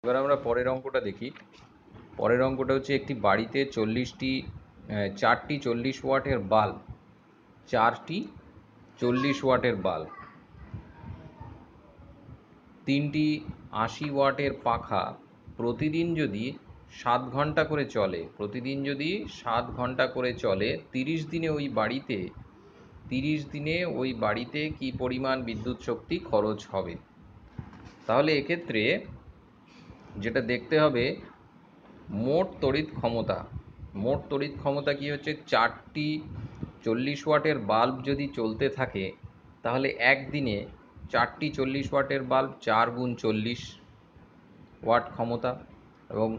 এবার আমরা পরের অঙ্কটা দেখি। পরের অঙ্কটা হচ্ছে একটি বাড়িতে 4টি 40 ওয়াটের বাল্ব, 4টি 40 ওয়াটের বাল্ব, 3টি 80 ওয়াটের পাখা প্রতিদিন যদি 7 ঘন্টা করে চলে, প্রতিদিন যদি 7 ঘন্টা করে চলে, 30 দিনে ওই বাড়িতে কি পরিমাণ বিদ্যুৎ শক্তি খরচ হবে? তাহলে এক্ষেত্রে যেটা দেখতে হবে, মোট তড়িৎ ক্ষমতা কি হচ্ছে, 4টি 40 ওয়াটের বাল্ব যদি চলতে থাকে তাহলে একদিনে 4টি 40 ওয়াটের বাল্ব 4 গুণ 40 ওয়াট ক্ষমতা, এবং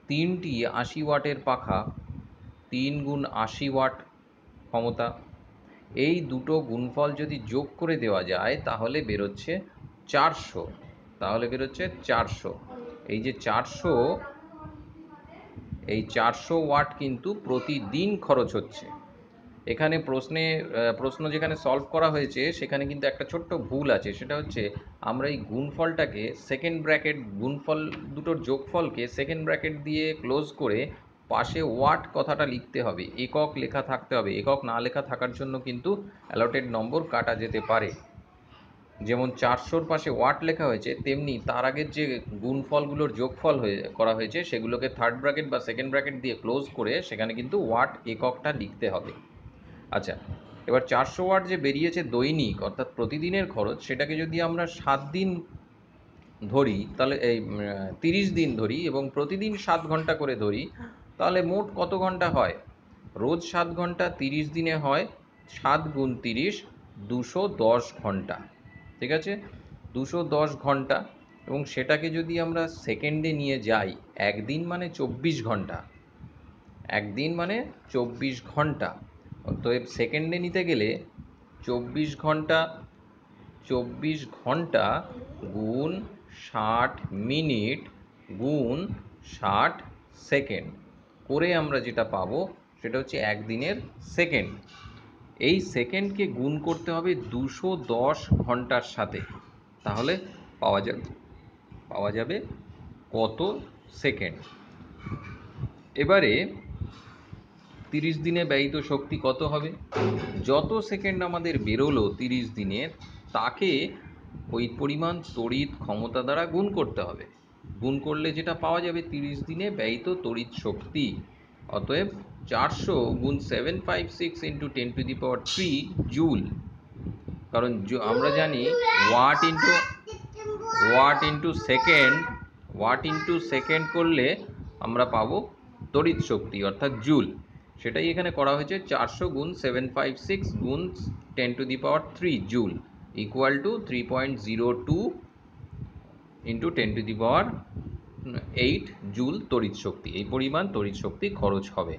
3টি 80 ওয়াটের পাখা 3 গুণ 80 ওয়াট ক্ষমতা। এই দুটো গুণফল যদি যোগ করে দেওয়া যায় তাহলে বেরোচ্ছে 400। এই যে 400 ওয়াট কিন্তু প্রতিদিন খরচ হচ্ছে। এখানে প্রশ্ন যেখানে সলভ করা হয়েছে সেখানে কিন্তু একটা ছোট্ট ভুল আছে, সেটা হচ্ছে আমরা এই গুণফলটাকে সেকেন্ড ব্র্যাকেট, গুণফল দুটোর যোগফলকে সেকেন্ড ব্র্যাকেট দিয়ে ক্লোজ করে পাশে ওয়াট কথাটা লিখতে হবে, একক লেখা থাকতে হবে। একক না লেখা থাকার জন্য কিন্তু অ্যালটেড নম্বর কাটা যেতে পারে। যেমন 400-র পাশে ওয়াট লেখা হয়েছে, তেমনি তার আগের যে গুণফলগুলোর যোগফল করা হয়েছে সেগুলোকে থার্ড ব্র্যাকেট বা সেকেন্ড ব্র্যাকেট দিয়ে ক্লোজ করে সেখানে কিন্তু ওয়াট এককটা লিখতে হবে। আচ্ছা, এবার 400 ওয়াট যে বেরিয়েছে দৈনিক অর্থাৎ প্রতিদিনের খরচ, সেটাকে যদি আমরা 7 দিন ধরি, তাহলে এই 30 দিন ধরি এবং প্রতিদিন 7 ঘন্টা করে ধরি, তাহলে মোট কত ঘন্টা হয়? রোজ 7 ঘন্টা, 30 দিনে হয় 7 গুণ 30, 210 ঘন্টা। ঠিক আছে, 210 ঘন্টা। এবং সেটাকে যদি আমরা সেকেন্ডে নিয়ে যাই, একদিন মানে 24 ঘন্টা, একদিন মানে 24 ঘন্টা। অতএব সেকেন্ডে নিতে গেলে 24 ঘন্টা গুণ 60 মিনিট গুণ 60 সেকেন্ড করে আমরা যেটা পাবো সেটা হচ্ছে একদিনের সেকেন্ড। এই সেকেন্ডকে গুণ করতে হবে 210 ঘন্টার সাথে, তাহলে পাওয়া যাবে কত সেকেন্ড। এবারে 30 দিনে ব্যয়িত শক্তি কত হবে? যত সেকেন্ড আমাদের বেরোলো 30 দিনে, তাকে ওই পরিমাণ তড়িৎ ক্ষমতা দ্বারা গুণ করতে হবে। গুণ করলে যেটা পাওয়া যাবে 30 দিনে ব্যয়িত তড়িৎ শক্তি। অতএব 400 গুণ 756 ইন্টু 10⁻³ জুল। কারণ আমরা জানি ওয়াট ইন্টু সেকেন্ড করলে আমরা পাবো তড়িৎ শক্তি অর্থাৎ জুল। সেটাই এখানে করা হয়েছে, 400 গুণ 756 গুণ 10⁻³ joule equal to 3.02 into 10⁸ joule তড়িৎ শক্তি। এই পরিমাণ তড়িৎ শক্তি খরচ হবে।